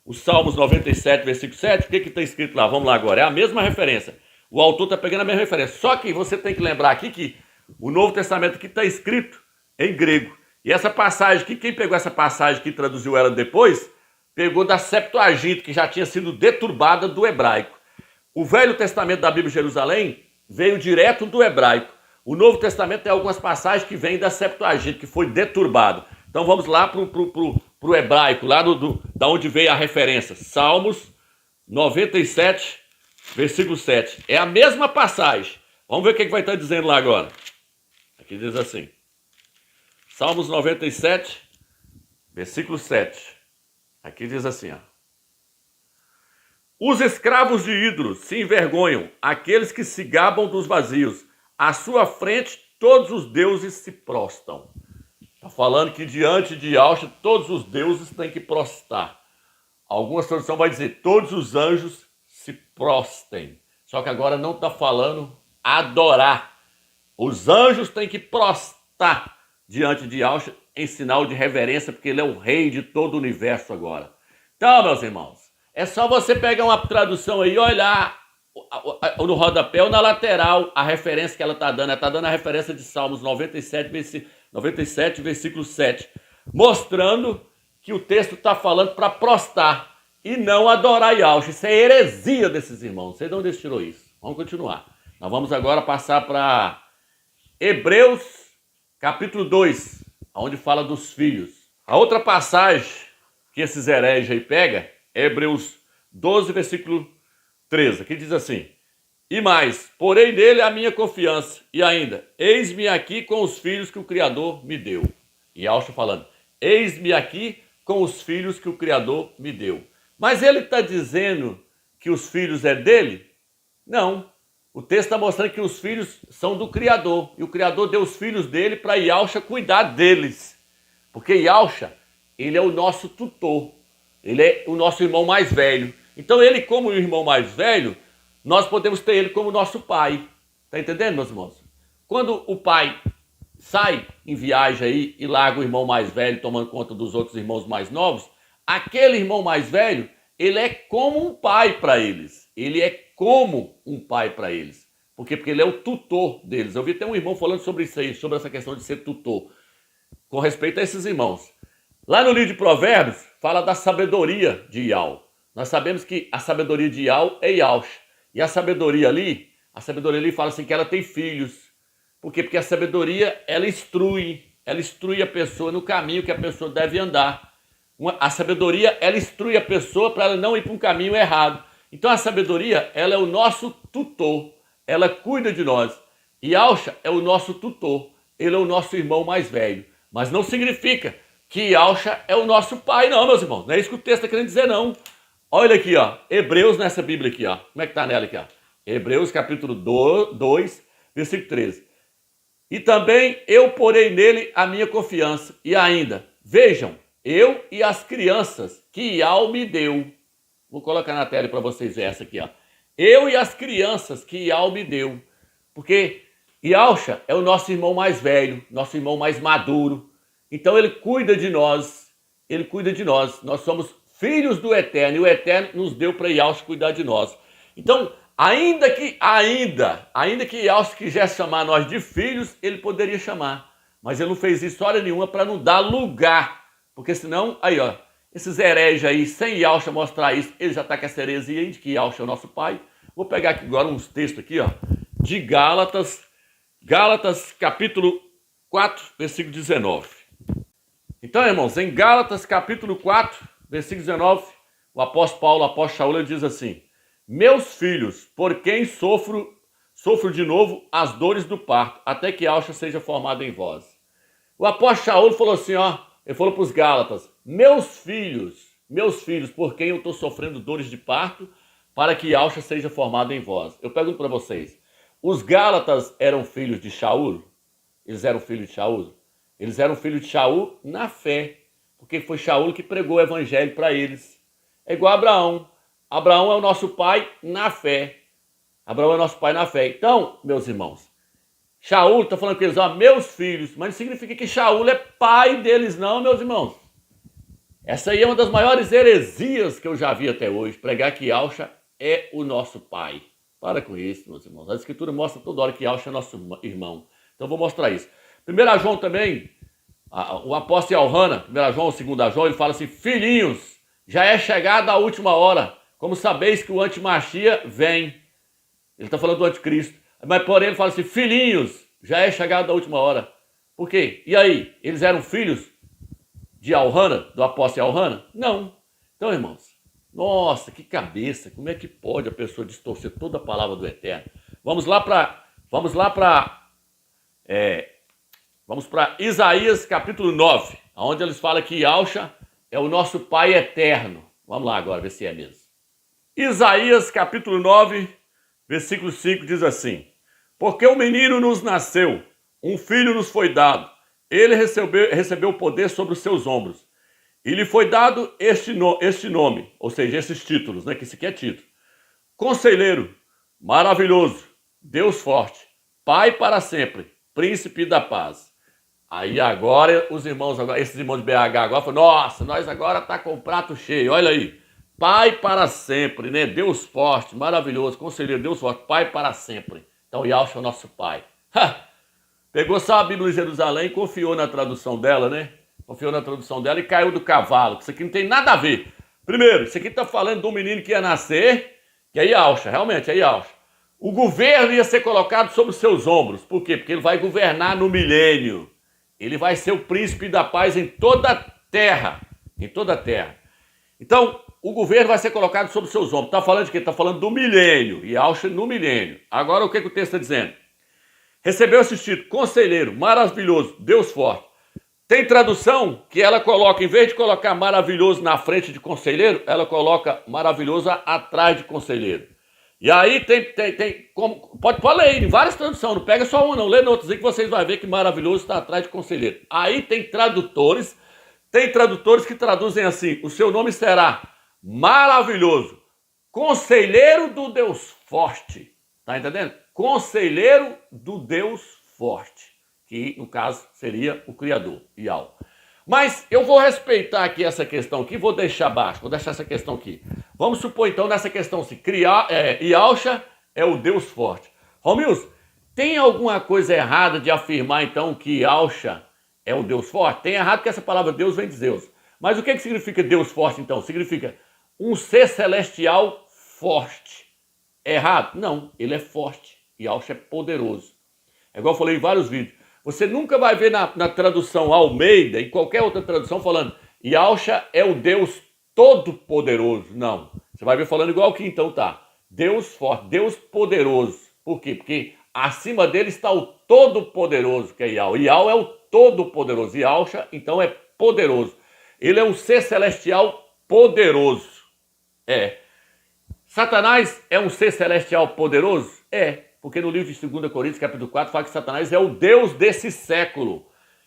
os Salmos 97, versículo 7, o que está escrito lá? Vamos lá agora. É a mesma referência. O autor está pegando a mesma referência. Só que você tem que lembrar aqui que o Novo Testamento aqui está escrito em grego. E essa passagem aqui, quem pegou essa passagem que traduziu ela depois, pegou da Septuaginta, que já tinha sido deturbada do hebraico. O Velho Testamento da Bíblia de Jerusalém veio direto do hebraico. O Novo Testamento tem algumas passagens que vêm da Septuaginta, que foi deturbado. Então vamos lá para o hebraico, lá da onde veio a referência. Salmos 97, versículo 7. É a mesma passagem. Vamos ver o que vai estar dizendo lá agora. Aqui diz assim. Salmos 97, versículo 7. Aqui diz assim, ó: os escravos de ídolos se envergonham, aqueles que se gabam dos vazios. À sua frente todos os deuses se prostam. Está falando que diante de Yahshua todos os deuses têm que prostrar. Algumas traduções vai dizer todos os anjos se prostem. Só que agora não está falando adorar. Os anjos têm que prostrar diante de Yahshua em sinal de reverência, porque ele é o rei de todo o universo agora. Então, meus irmãos, é só você pegar uma tradução aí e olhar no rodapé ou na lateral a referência que ela está dando. Ela está dando a referência de Salmos 97, versículo 7, mostrando que o texto está falando para prostrar e não adorar Yahshua. Isso é heresia desses irmãos. Não sei de onde eles tirou isso. Vamos continuar. Nós vamos agora passar para Hebreus, capítulo 2, onde fala dos filhos. A outra passagem que esses hereges aí pegam é Hebreus 12, versículo 13, que diz assim: e mais, porém nele a minha confiança, e ainda, eis-me aqui com os filhos que o Criador me deu. E Yahshua falando, eis-me aqui com os filhos que o Criador me deu. Mas ele está dizendo que os filhos é dele? Não. O texto está mostrando que os filhos são do Criador. E o Criador deu os filhos dele para Yahusha cuidar deles. Porque Yahusha, ele é o nosso tutor. Ele é o nosso irmão mais velho. Então ele, como o irmão mais velho, nós podemos ter ele como nosso pai. Está entendendo, meus irmãos? Quando o pai sai em viagem aí e larga o irmão mais velho tomando conta dos outros irmãos mais novos, aquele irmão mais velho, ele é como um pai para eles. Ele é como um pai para eles. Por quê? Porque ele é o tutor deles. Eu vi até um irmão falando sobre isso aí, sobre essa questão de ser tutor, com respeito a esses irmãos. Lá no livro de Provérbios, fala da sabedoria de Yahweh. Nós sabemos que a sabedoria de Yahweh é Yahusha. E a sabedoria ali fala assim que ela tem filhos. Por quê? Porque a sabedoria, ela instrui a pessoa no caminho que a pessoa deve andar. A sabedoria, ela instrui a pessoa para ela não ir para um caminho errado. Então a sabedoria, ela é o nosso tutor, ela cuida de nós. E Yahusha é o nosso tutor, ele é o nosso irmão mais velho. Mas não significa que Yahusha é o nosso pai, não, meus irmãos. Não é isso que o texto está querendo dizer, não. Olha aqui, ó, Hebreus nessa Bíblia aqui, ó. Como é que está nela aqui, ó? Hebreus capítulo 2, versículo 13. E também eu porei nele a minha confiança. E ainda, vejam, eu e as crianças que Yahweh me deu. Vou colocar na tela para vocês verem essa aqui, ó. Eu e as crianças que Yahweh me deu. Porque Yahusha é o nosso irmão mais velho, nosso irmão mais maduro. Então ele cuida de nós. Ele cuida de nós. Nós somos filhos do Eterno. E o Eterno nos deu para Yahusha cuidar de nós. Então, ainda que Yahusha quisesse chamar nós de filhos, ele poderia chamar. Mas ele não fez isso hora nenhuma para não dar lugar. Porque senão, aí ó, esses hereges aí, sem Yahusha mostrar isso, ele já está com essa heresia de que Yahusha é o nosso pai. Vou pegar aqui agora uns textos aqui, ó, de Gálatas capítulo 4, versículo 19. Então, irmãos, em Gálatas capítulo 4, versículo 19, o apóstolo Paulo, o apóstolo Shaul, ele diz assim: meus filhos, por quem sofro de novo as dores do parto, até que Yahusha seja formado em vós. O apóstolo Shaul falou assim, ó, ele falou para os Gálatas: meus filhos, por quem eu estou sofrendo dores de parto, para que Yahusha seja formado em vós. Eu pergunto para vocês, os Gálatas eram filhos de Shaul? Eles eram filhos de Shaul? Eles eram filhos de Shaul na fé, porque foi Shaul que pregou o evangelho para eles. É igual a Abraão. Abraão é o nosso pai na fé. Abraão é o nosso pai na fé. Então, meus irmãos, Shaul está falando que eles são meus filhos, mas não significa que Shaul é pai deles não, meus irmãos. Essa aí é uma das maiores heresias que eu já vi até hoje, pregar que Yahusha é o nosso pai. Para com isso, meus irmãos. A Escritura mostra toda hora que Yahusha é nosso irmão. Então eu vou mostrar isso. 1 João também, o apóstolo Elhana, 1 João, 2 João, ele fala assim: filhinhos, já é chegada a última hora, como sabeis que o antimachia vem. Ele está falando do anticristo. Mas porém ele fala assim: filhinhos, já é chegada a última hora. Por quê? E aí, eles eram filhos de Elhana, do apóstolo Elhana? Não. Então, irmãos, nossa, que cabeça, como é que pode a pessoa distorcer toda a palavra do Eterno? Vamos para Isaías capítulo 9, onde eles falam que Yahusha é o nosso Pai eterno. Vamos lá agora, ver se é mesmo. Isaías capítulo 9, versículo 5 diz assim: porque um menino nos nasceu, um filho nos foi dado, ele recebeu o poder sobre os seus ombros. E lhe foi dado este nome, ou seja, esses títulos, né, que isso aqui é título: Conselheiro, Maravilhoso, Deus Forte, Pai para sempre, Príncipe da Paz. Aí agora, esses irmãos de BH agora falam: nossa, nós agora tá com o prato cheio, olha aí. Pai para sempre, né? Deus Forte, Maravilhoso, Conselheiro, Deus Forte, Pai para sempre. Então Yahusha é o nosso Pai. Pegou só a Bíblia de Jerusalém e confiou na tradução dela, né? Confiou na tradução dela e caiu do cavalo. Isso aqui não tem nada a ver. Primeiro, isso aqui está falando de um menino que ia nascer, que é Yahusha, realmente é Yahusha. O governo ia ser colocado sobre os seus ombros. Por quê? Porque ele vai governar no milênio. Ele vai ser o príncipe da paz em toda a terra. Em toda a terra. Então, o governo vai ser colocado sobre os seus ombros. Está falando de quê? Está falando do milênio. Yahusha no milênio. Agora, o que o texto está dizendo? Recebeu esse título: Conselheiro, Maravilhoso, Deus Forte. Tem tradução que ela coloca, em vez de colocar maravilhoso na frente de conselheiro, ela coloca maravilhoso atrás de conselheiro. E aí pode ler em várias traduções, não pega só uma não, lê outras aí que vocês vão ver que maravilhoso está atrás de conselheiro. Aí tem tradutores que traduzem assim, o seu nome será maravilhoso, conselheiro do Deus forte, tá entendendo? Conselheiro do Deus forte, que no caso seria o Criador, Yahweh. Mas eu vou respeitar aqui essa questão aqui, vou deixar abaixo, vou deixar essa questão aqui. Vamos supor então nessa questão se Yahshua é o Deus forte. Romilson, tem alguma coisa errada de afirmar então que Yahshua é o Deus forte? Tem errado porque essa palavra Deus vem de Deus. Mas o que significa Deus forte então? Significa um ser celestial forte. É errado? Não, ele é forte. Yahshua é poderoso. É igual eu falei em vários vídeos. Você nunca vai ver na tradução Almeida, em qualquer outra tradução, falando Yahshua é o Deus todo-poderoso. Não. Você vai ver falando igual aqui, então tá. Deus forte, Deus poderoso. Por quê? Porque acima dele está o todo-poderoso, que é Yahweh. Yahweh é o todo-poderoso. Yahshua, então, é poderoso. Ele é um ser celestial poderoso. É. Satanás é um ser celestial poderoso? É. Porque no livro de 2 Coríntios, capítulo 4, fala que Satanás é o Deus desse século.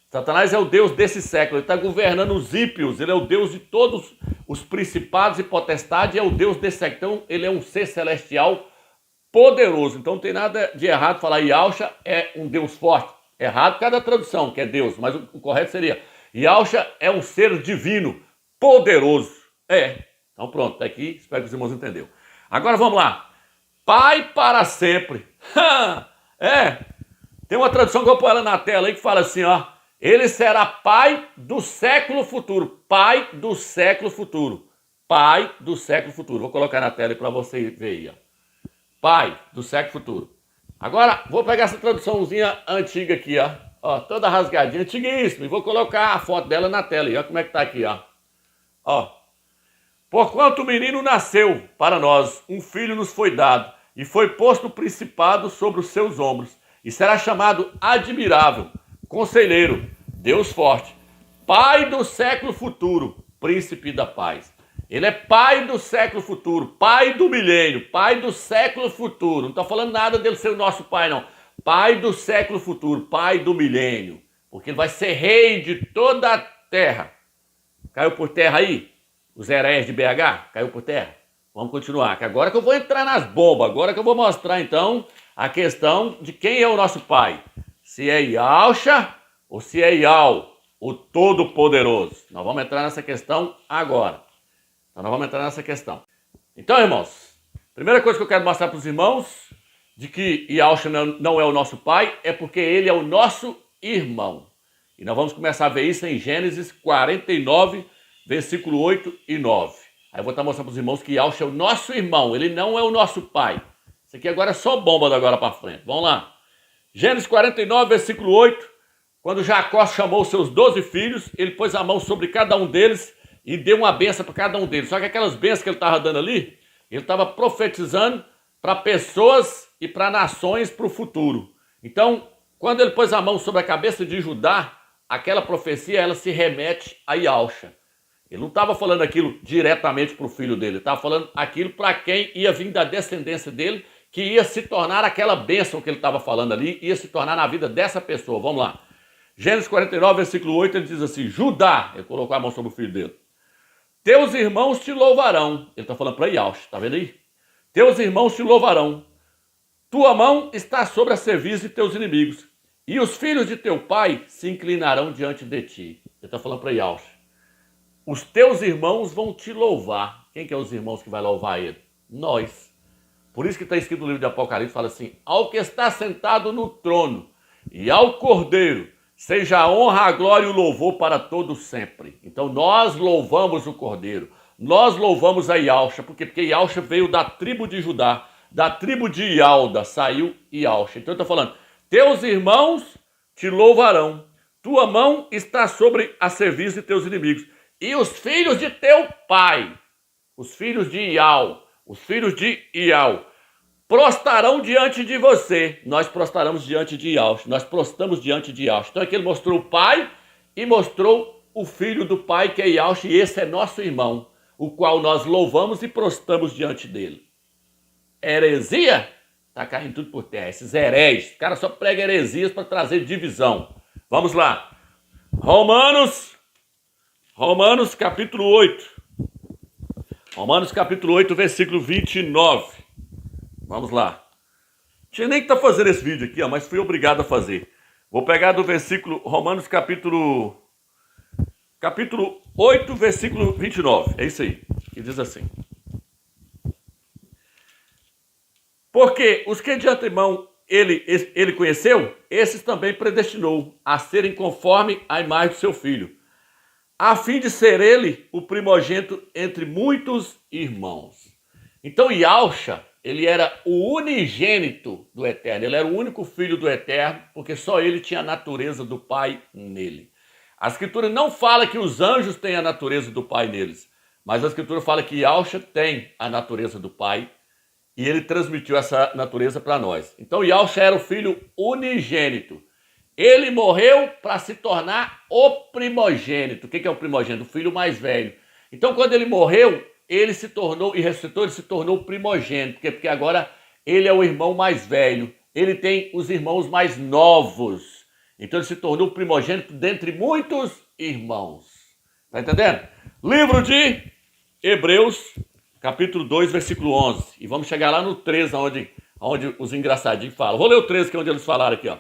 Satanás é o Deus desse século. Ele está governando os ímpios. Ele é o Deus de todos os principados e potestades. É o Deus desse século. Então, ele é um ser celestial poderoso. Então, não tem nada de errado falar Yahshua é um Deus forte. Errado cada tradução, que é Deus. Mas o correto seria Yahshua é um ser divino, poderoso. É. Então, pronto. Tá aqui. Espero que os irmãos entenderam. Agora, vamos lá. Pai para sempre. Tem uma tradução que eu vou pôr ela na tela aí que fala assim, ó. Ele será pai do século futuro. Pai do século futuro. Pai do século futuro. Vou colocar na tela aí para você ver aí, ó. Pai do século futuro. Agora, vou pegar essa traduçãozinha antiga aqui, ó. Ó, toda rasgadinha, antiguíssima. E vou colocar a foto dela na tela aí, ó. Como é que tá aqui, ó. Ó. Porquanto o menino nasceu para nós, um filho nos foi dado, e foi posto o principado sobre os seus ombros, e será chamado admirável, conselheiro, Deus forte, pai do século futuro, príncipe da paz. Ele é pai do século futuro, pai do milênio, pai do século futuro. Não estou falando nada dele ser o nosso pai, não. Pai do século futuro, pai do milênio, porque ele vai ser rei de toda a terra. Caiu por terra aí? Os heréis de BH? Caiu por terra? Vamos continuar, que agora que eu vou entrar nas bombas, agora que eu vou mostrar então a questão de quem é o nosso pai. Se é Yahshua ou se é Yahweh, o Todo-Poderoso. Nós vamos entrar nessa questão agora. Então, irmãos, primeira coisa que eu quero mostrar para os irmãos, de que Yahshua não é o nosso pai, é porque ele é o nosso irmão. E nós vamos começar a ver isso em Gênesis 49, versículo 8 e 9. Aí eu vou estar mostrando para os irmãos que Yahshua é o nosso irmão, ele não é o nosso pai. Isso aqui agora é só bomba da agora para frente. Vamos lá. Gênesis 49, versículo 8. Quando Jacó chamou seus 12 filhos, ele pôs a mão sobre cada um deles e deu uma benção para cada um deles. Só que aquelas bênçãos que ele estava dando ali, ele estava profetizando para pessoas e para nações para o futuro. Então, quando ele pôs a mão sobre a cabeça de Judá, aquela profecia ela se remete a Yahshua. Ele não estava falando aquilo diretamente para o filho dele, ele estava falando aquilo para quem ia vir da descendência dele, que ia se tornar aquela bênção que ele estava falando ali, ia se tornar na vida dessa pessoa. Vamos lá. Gênesis 49, versículo 8, ele diz assim, Judá, ele colocou a mão sobre o filho dele, teus irmãos te louvarão. Ele está falando para Yahshua, está vendo aí? Teus irmãos te louvarão. Tua mão está sobre a cerviz de teus inimigos, e os filhos de teu pai se inclinarão diante de ti. Ele está falando para Yahshua. Os teus irmãos vão te louvar. Quem que é os irmãos que vai louvar ele? Nós. Por isso que está escrito no livro de Apocalipse, fala assim, ao que está sentado no trono e ao Cordeiro, seja a honra, a glória e o louvor para todos sempre. Então nós louvamos o Cordeiro, nós louvamos a Yahshua, porque Yahshua veio da tribo de Judá, da tribo de Ialda, saiu Yahshua. Então ele está falando, teus irmãos te louvarão, tua mão está sobre a cerviz de teus inimigos. E os filhos de teu pai, os filhos de Ial, os filhos de Ial, prostarão diante de você. Nós prostaramos diante de Yahshua, nós prostramos diante de Yahshua. Então aqui ele mostrou o pai e mostrou o filho do Pai, que é Yaush, e esse é nosso irmão, o qual nós louvamos e prostramos diante dele. Heresia? Tá caindo tudo por terra. Esses heréis, o cara só prega heresias para trazer divisão. Vamos lá. Romanos capítulo 8. Romanos capítulo 8, versículo 29. Vamos lá. Tinha nem que estar fazendo esse vídeo aqui, ó, mas fui obrigado a fazer. Vou pegar do versículo, Romanos capítulo 8, versículo 29. É isso aí, que diz assim. Porque os que de antemão ele conheceu, esses também predestinou a serem conforme a imagem do seu filho, a fim de ser ele o primogênito entre muitos irmãos. Então Yauxa, ele era o unigênito do Eterno, ele era o único filho do Eterno, porque só ele tinha a natureza do Pai nele. A Escritura não fala que os anjos têm a natureza do Pai neles, mas a Escritura fala que Yauxa tem a natureza do Pai, e ele transmitiu essa natureza para nós. Então Yauxa era o filho unigênito. Ele morreu para se tornar o primogênito. O que é o primogênito? O filho mais velho. Então quando ele morreu, ele se tornou, e ressuscitou, ele se tornou o primogênito. Porque agora ele é o irmão mais velho. Ele tem os irmãos mais novos. Então ele se tornou o primogênito dentre muitos irmãos. Está entendendo? Livro de Hebreus, capítulo 2, versículo 11. E vamos chegar lá no 13, onde os engraçadinhos falam. Vou ler o 13, que é onde eles falaram aqui, ó.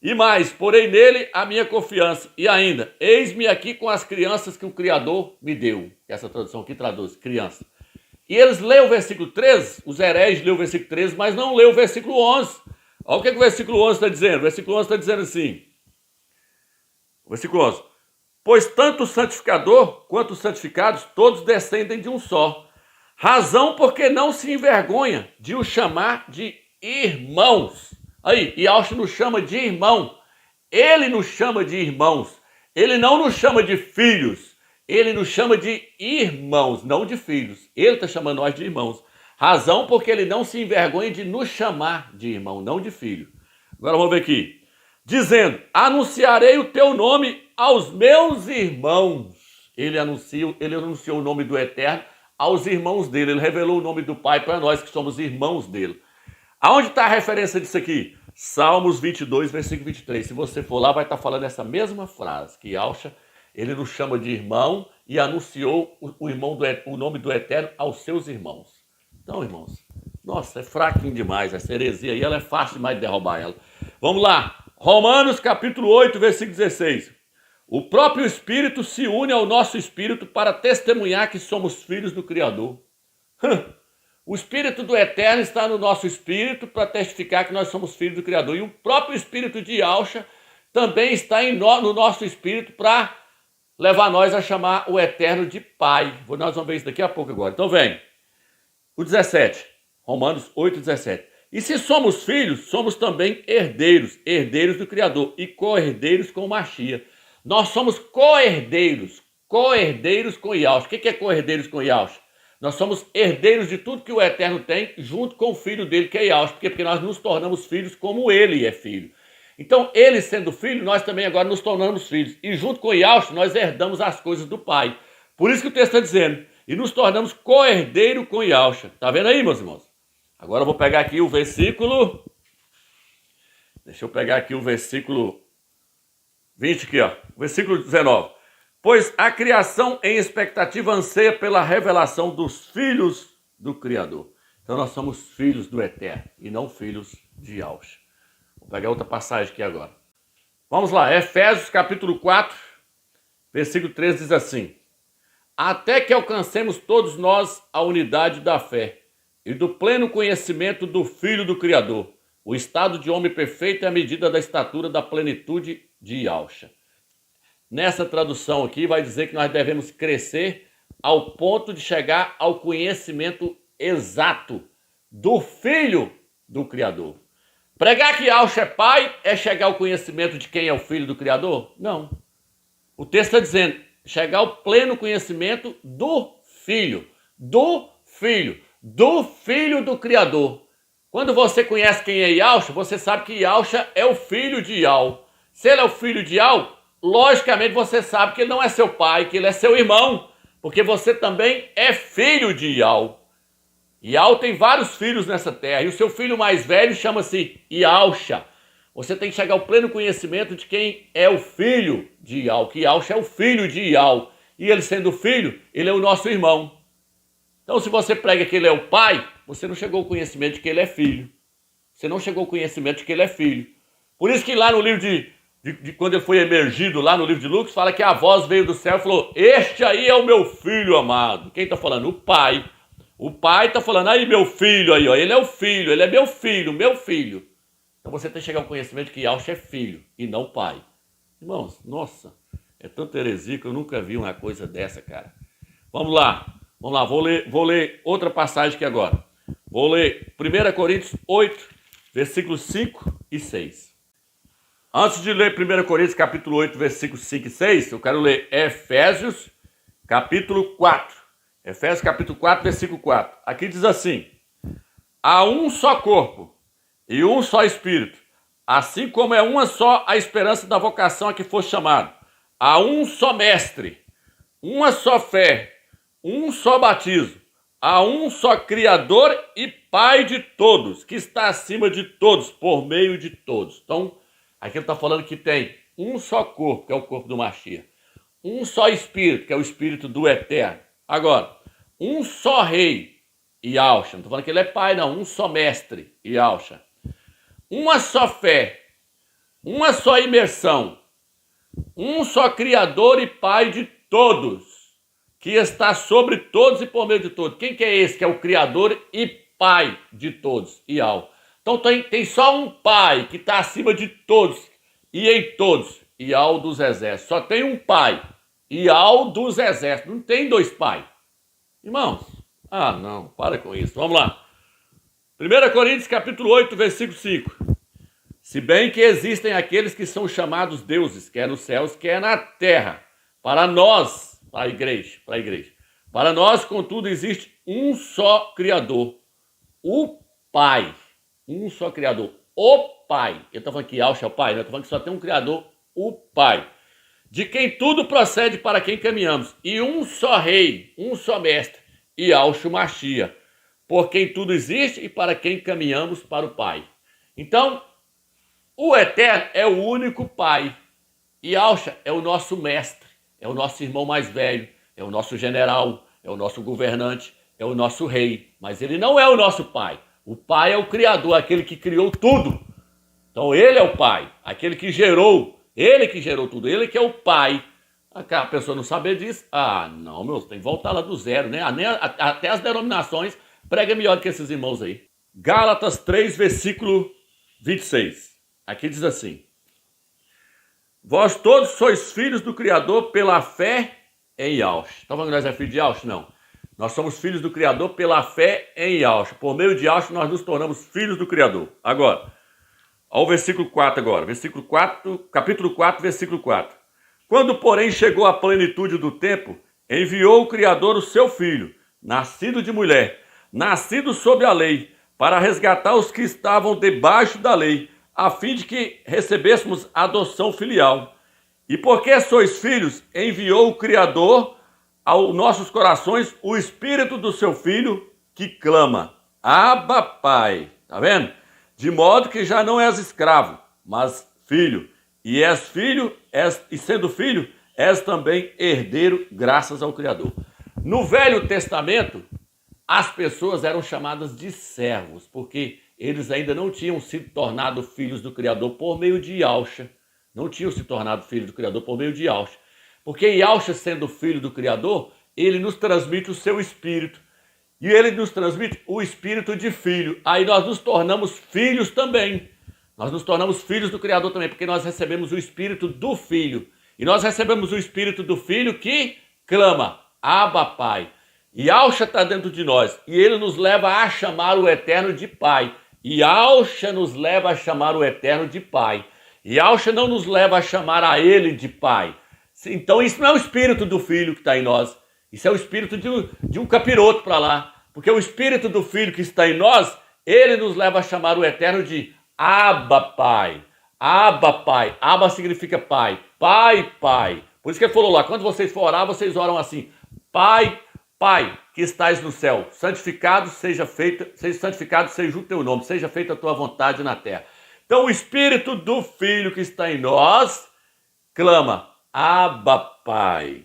E mais, porém nele a minha confiança. E ainda, eis-me aqui com as crianças que o Criador me deu. Essa tradução aqui traduz, criança. E eles leem o versículo 13, os hereges leem o versículo 13, mas não leem o versículo 11. Olha o que o versículo 11 está dizendo. O versículo 11 está dizendo assim. O versículo 11. Pois tanto o santificador quanto os santificados, todos descendem de um só. Razão porque não se envergonha de o chamar de irmãos. Aí, Yauxa nos chama de irmão. Ele nos chama de irmãos. Ele não nos chama de filhos. Ele nos chama de irmãos, não de filhos. Ele está chamando nós de irmãos. Razão porque ele não se envergonha de nos chamar de irmão, não de filho. Agora vamos ver aqui. Dizendo, anunciarei o teu nome aos meus irmãos. Ele anunciou o nome do Eterno aos irmãos dele. Ele revelou o nome do Pai para nós que somos irmãos dele. Aonde está a referência disso aqui? Salmos 22, versículo 23. Se você for lá, vai estar falando essa mesma frase, que Yauxa, ele nos chama de irmão e anunciou o nome do Eterno aos seus irmãos. Então, irmãos, nossa, é fraquinho demais. Essa heresia aí, ela é fácil demais de derrubar ela. Vamos lá. Romanos capítulo 8, versículo 16. O próprio Espírito se une ao nosso Espírito para testemunhar que somos filhos do Criador. O Espírito do Eterno está no nosso Espírito para testificar que nós somos filhos do Criador. E o próprio Espírito de Yauxa também está no nosso Espírito para levar nós a chamar o Eterno de Pai. Nós vamos ver isso daqui a pouco agora. Então vem. O 17. Romanos 8, 17. E se somos filhos, somos também herdeiros. Herdeiros do Criador e co-herdeiros com o Machia. Nós somos co-herdeiros. Co-herdeiros com Yauxa. O que é co-herdeiros com Yauxa? Nós somos herdeiros de tudo que o Eterno tem, junto com o filho dele, que é Yauxa. Porque nós nos tornamos filhos como ele é filho. Então, ele sendo filho, nós também agora nos tornamos filhos. E junto com Yauxa, nós herdamos as coisas do Pai. Por isso que o texto está dizendo. E nos tornamos co-herdeiro com Yauxa. Está vendo aí, meus irmãos? Agora eu vou pegar aqui o versículo... Deixa eu pegar aqui o versículo 20 aqui, ó. Versículo 19. Pois a criação em expectativa anseia pela revelação dos filhos do Criador. Então nós somos filhos do Eterno e não filhos de Yauxa. Vou pegar outra passagem aqui agora. Vamos lá, Efésios capítulo 4, versículo 13 diz assim. Até que alcancemos todos nós a unidade da fé e do pleno conhecimento do Filho do Criador, o estado de homem perfeito é a medida da estatura da plenitude de Yauxa. Nessa tradução aqui vai dizer que nós devemos crescer ao ponto de chegar ao conhecimento exato do Filho do Criador. Pregar que Yauxa é pai é chegar ao conhecimento de quem é o Filho do Criador? Não. O texto está dizendo chegar ao pleno conhecimento do Filho do Filho do Criador. Quando você conhece quem é Yauxa, você sabe que Yauxa é o filho de Yau. Se ele é o filho de Yau, logicamente você sabe que ele não é seu pai, que ele é seu irmão, porque você também é filho de Ial. Ial tem vários filhos nessa terra, e o seu filho mais velho chama-se Ialcha. Você tem que chegar ao pleno conhecimento de quem é o filho de Ial, que Ialcha é o filho de Ial. E ele sendo filho, ele é o nosso irmão. Então se você prega que ele é o pai, você não chegou ao conhecimento de que ele é filho. Você não chegou ao conhecimento de que ele é filho. Por isso que lá no livro de quando ele foi emergido, lá no livro de Lucas, fala que a voz veio do céu e falou: este aí é o meu filho amado. Quem está falando? O pai. O pai está falando: aí meu filho aí, ó, ele é o filho, ele é meu filho, meu filho. Então você tem que chegar ao conhecimento de que Ialcha é filho e não pai. Irmãos, nossa, é tanta heresia que eu nunca vi uma coisa dessa, cara. Vamos lá, vou ler outra passagem aqui agora. Vou ler 1 Coríntios 8, versículos 5 e 6. Antes de ler 1 Coríntios capítulo 8, versículos 5 e 6, eu quero ler Efésios capítulo 4. Efésios capítulo 4, versículo 4. Aqui diz assim: há um só corpo e um só Espírito, assim como é uma só a esperança da vocação a que foste chamado. Há um só mestre, uma só fé, um só batismo. Há um só Criador e Pai de todos, que está acima de todos, por meio de todos. Então, aqui ele está falando que tem um só corpo, que é o corpo do Mashiach. Um só Espírito, que é o Espírito do Eterno. Agora, um só Rei, Ialcha. Não estou falando que ele é pai, não. Um só mestre, Ialcha. Uma só fé, uma só imersão, um só Criador e Pai de todos, que está sobre todos e por meio de todos. Quem que é esse que é o Criador e Pai de todos? Ial. Então tem só um Pai que está acima de todos e em todos. Ial dos exércitos. Só tem um Pai. Ial dos exércitos. Não tem dois pais. Irmãos, não, para com isso. Vamos lá. 1 Coríntios capítulo 8, versículo 5. Se bem que existem aqueles que são chamados deuses, quer nos céus, quer na terra. Para nós, para a igreja. Para nós, contudo, existe um só Criador, o Pai. Um só Criador, o Pai. Eu estou falando que Ialcha é o Pai, né? Eu estou falando que só tem um Criador, o Pai. De quem tudo procede, para quem caminhamos. E um só Rei, um só Mestre, Ialcha o Mashiach. Por quem tudo existe e para quem caminhamos para o Pai. Então, o Eterno é o único Pai. Ialcha é o nosso mestre, é o nosso irmão mais velho, é o nosso general, é o nosso governante, é o nosso rei. Mas ele não é o nosso Pai. O Pai é o Criador, aquele que criou tudo. Então ele é o Pai, aquele que gerou, ele que gerou tudo, ele que é o Pai. A pessoa não saber disso, não, meu, tem que voltar lá do zero, né? Até as denominações prega melhor do que esses irmãos aí. Gálatas 3, versículo 26. Aqui diz assim: vós todos sois filhos do Criador pela fé em Ialcha. Está falando que nós é filho de Ialcha? Não. Nós somos filhos do Criador pela fé em Ialcha. Por meio de Ialcha nós nos tornamos filhos do Criador. Agora, ao versículo 4 agora. Capítulo 4, versículo 4. Quando, porém, chegou a plenitude do tempo, enviou o Criador o seu Filho, nascido de mulher, nascido sob a lei, para resgatar os que estavam debaixo da lei, a fim de que recebêssemos adoção filial. E porque sois filhos, enviou o Criador aos nossos corações o Espírito do seu Filho, que clama: Abba, Pai. Tá vendo? De modo que já não és escravo, mas filho. E és filho, e sendo filho, és também herdeiro, graças ao Criador. No Velho Testamento, as pessoas eram chamadas de servos, porque eles ainda não tinham se tornado filhos do Criador por meio de Ialcha. Não tinham se tornado filhos do Criador por meio de Ialcha. Porque Ialcha, sendo filho do Criador, ele nos transmite o seu Espírito. E ele nos transmite o Espírito de filho. Aí nós nos tornamos filhos também. Nós nos tornamos filhos do Criador também, porque nós recebemos o Espírito do Filho. E nós recebemos o Espírito do Filho que clama: Abba, Pai. Ialcha está dentro de nós e ele nos leva a chamar o Eterno de Pai. Ialcha nos leva a chamar o Eterno de Pai. Ialcha não nos leva a chamar a ele de Pai. Então isso não é o Espírito do Filho que está em nós. Isso é o Espírito de um capiroto para lá. Porque o Espírito do Filho que está em nós, ele nos leva a chamar o Eterno de Abba, Pai. Abba, Pai. Abba significa Pai. Pai, Pai. Por isso que ele falou lá, quando vocês for orar, vocês oram assim: Pai, Pai, que estás no céu, santificado seja o teu nome, seja feita a tua vontade na terra. Então o Espírito do Filho que está em nós clama: Abba, Pai.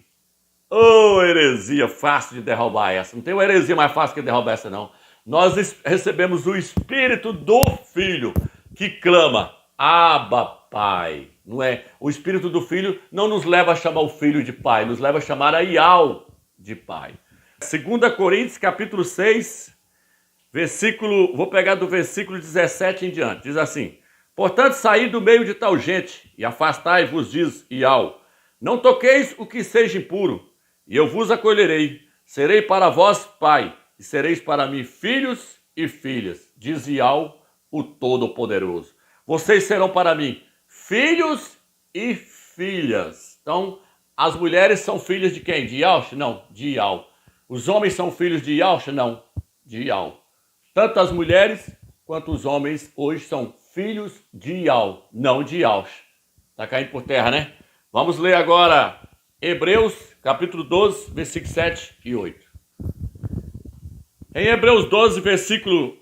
Oh, heresia fácil de derrubar essa. Não tem uma heresia mais fácil que derrubar essa, não. Nós recebemos o Espírito do Filho que clama: Abba, Pai. Não é? O Espírito do Filho não nos leva a chamar o Filho de Pai, nos leva a chamar a Ial de Pai. 2 Coríntios, capítulo 6, vou pegar do versículo 17 em diante. Diz assim: portanto, saí do meio de tal gente e afastai-vos, diz Ial. Não toqueis o que seja impuro, e eu vos acolherei. Serei para vós pai, e sereis para mim filhos e filhas, diz Ial, o Todo-Poderoso. Vocês serão para mim filhos e filhas. Então, as mulheres são filhas de quem? De Iaush? Não, de Ial. Os homens são filhos de Iaush? Não, de Ial. Tanto as mulheres quanto os homens hoje são filhos de Ial, não de Iaush. Está caindo por terra, né? Vamos ler agora Hebreus, capítulo 12, versículos 7 e 8. Em Hebreus 12, versículo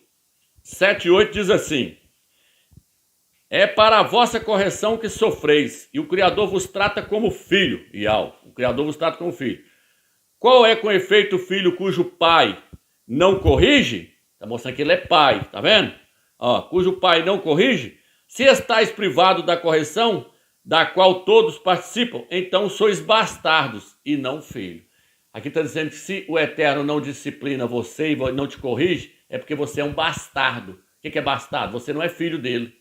7 e 8 diz assim: é para a vossa correção que sofreis, e o Criador vos trata como filho, Ial. O Criador vos trata como filho. Qual é, com efeito, o filho cujo pai não corrige? Está mostrando que ele é pai, tá vendo? Cujo pai não corrige. Se estáis privado da correção, da qual todos participam, então sois bastardos e não filho. Aqui está dizendo que se o Eterno não disciplina você e não te corrige, é porque você é um bastardo. O que é bastardo? Você não é filho dele.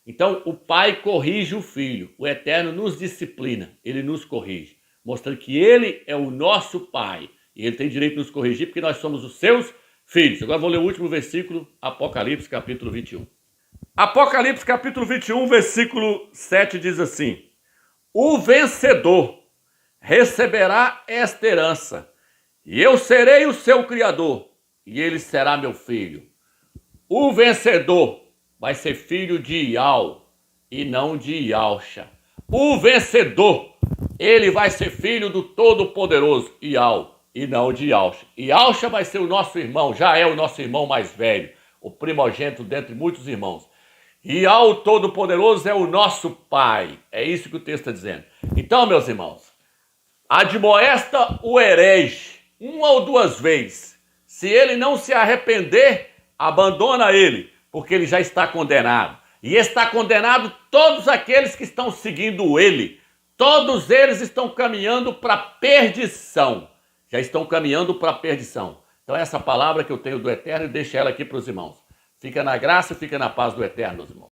Então, o pai corrige o filho. O Eterno nos disciplina, ele nos corrige, mostrando que ele é o nosso pai. E ele tem direito de nos corrigir porque nós somos os seus filhos. Agora vou ler o último versículo, Apocalipse, capítulo 21. Apocalipse, capítulo 21, versículo 7 diz assim: o vencedor receberá esta herança, e eu serei o seu criador, e ele será meu filho. O vencedor vai ser filho de Ial e não de Ialcha. O vencedor, ele vai ser filho do Todo-Poderoso, Ial, e não de Ialcha. Ialcha vai ser o nosso irmão, já é o nosso irmão mais velho, o primogênito dentre muitos irmãos. Ial, o Todo-Poderoso, é o nosso pai. É isso que o texto está dizendo. Então, meus irmãos, admoesta o herege uma ou duas vezes. Se ele não se arrepender, abandona ele, porque ele já está condenado. E está condenado todos aqueles que estão seguindo ele. Todos eles estão caminhando para a perdição. Já estão caminhando para a perdição. Então essa palavra que eu tenho do Eterno, deixa ela aqui para os irmãos. Fica na graça e fica na paz do Eterno, meus irmãos.